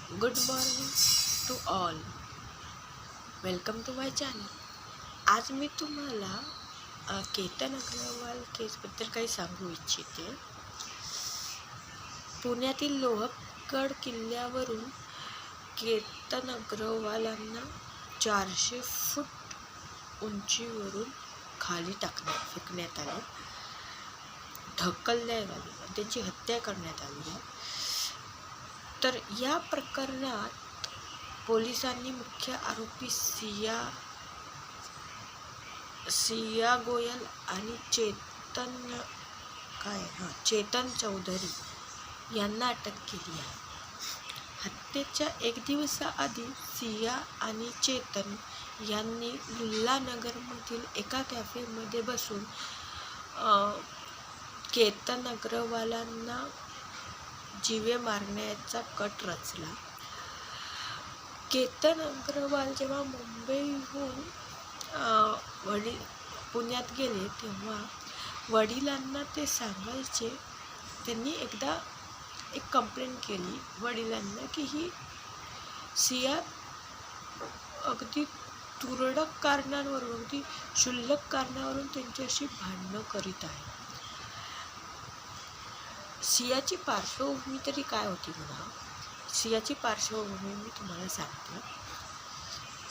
Good morning to all. Welcome to my channel. आज मी तुम्हाला केतन अग्रवाल केसबद्दल काही सांगू इच्छिते. पुण्यातील लोहगड किल्ल्यावरून केतन अग्रवालांना 400 फूट उंचीवरून खाली फेकण्यात आले, ढकलण्यात आले आणि त्यांची हत्या करण्यात आली आहे. तर या प्रकरणात पोलिसांनी मुख्य आरोपी सिया गोयल आणि चेतन चौधरी यांना अटक केली आहे. हत्येच्या एक दिवसाआधी सिया आणि चेतन यांनी लुल्ला नगरमधील एका कॅफेमध्ये बसून केतन अग्रवालांना जीवे मारण्याचा कट रचला. केतन अग्रवाल जेव्हा मुंबईहून पुण्यात गेले तेव्हा वडिलांना ते सांगायचे. त्यांनी एकदा एक कंप्लेंट केली वडिलांना की ही सिया अगदी तुरळक कारणांवरून, अगदी क्षुल्लक कारणावरून त्यांच्याशी भांडणं करीत आहे. सियाची पार्श्वभूमी तरी काय होती म्हणा. सियाची पार्श्वभूमी मी तुम्हाला सांगते.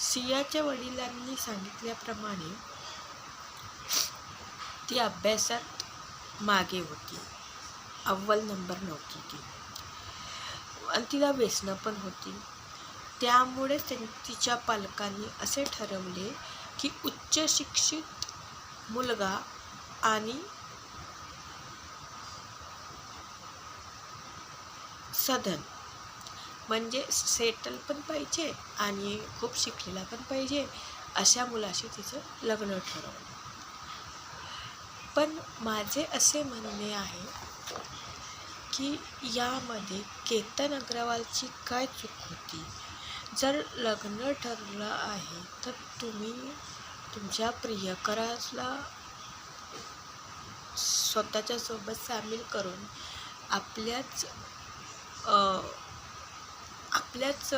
सियाच्या वडिलांनी सांगितल्याप्रमाणे ती अभ्यासात मागे होती, अव्वल नंबर नव्हती ती, आणि तिला व्यसनं पण होती. त्यामुळे तिच्या पालकांनी असे ठरवले की उच्च शिक्षित मुलगा आणि सधन म्हणजे सेटल पण पाहिजे आणि खूप शिकलेला पण पाहिजे अशा मुलाशी तिचं लग्न ठरवलं. पण माझे असे म्हणणे आहे की यामध्ये केतन अग्रवालची काय चूक होती. जर लग्न ठरलं आहे तर तुम्ही तुमच्या प्रियकराला स्वतःच्या सोबत सामील करून आपल्याच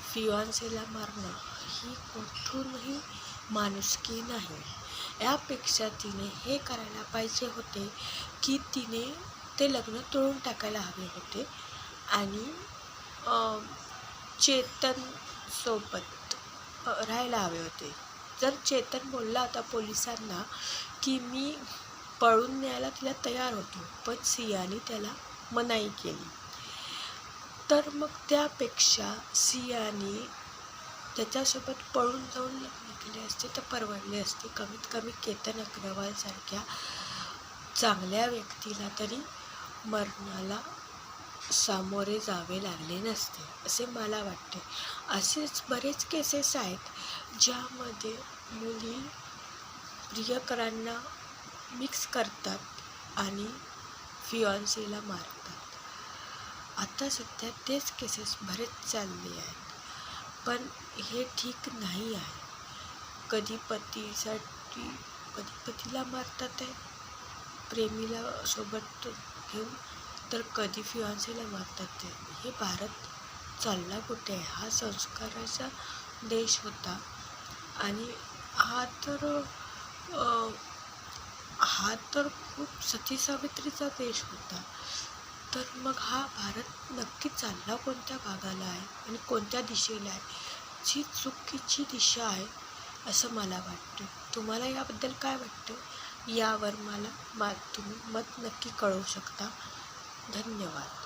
फियांसेला मारणं ही कुठूनही माणुसकी नाही. यापेक्षा तिने हे करायला पाहिजे होते की तिने ते लग्न तोडून टाकायला हवे होते आणि चेतन सोबत राहायला हवे होते. जर चेतन बोलला होता पोलिसांना की मी पळून न्यायला तिला तयार होतो, पण सियाने त्याला मनाई केली, तर मग त्यापेक्षा सियाने त्याच्यासोबत पळून जाऊन लग्न केले असते तर परवडले असते. कमीत कमी केतन अग्रवालसारख्या चांगल्या व्यक्तीला तरी मरणाला सामोरे जावे लागले नसते असे मला वाटते. असेच बरेच केसेस आहेत ज्यामध्ये मुली प्रियकरांना मिक्स करतात आणि फियांसेला मारतात. आता सध्या तेच केसेस बरेच चालले आहेत. पण हे ठीक नाही आहे. कधी पतीला मारतात आहे प्रेमीला सोबत घेऊन, तर कधी फियांसेला मारतात आहे. हे भारत चालला कुठे आहे? हा संस्काराचा देश होता आणि हा तर खूप सती सावित्रीचा देश होता. तर मग हा भारत नक्की चालला कोणत्या भागाला आहे आणि कोणत्या दिशेला आहे? जी चुकीची दिशा आहे असं मला वाटतं. तुम्हाला याबद्दल काय वाटतं? यावर तुम्ही मत नक्की कळवू शकता. धन्यवाद.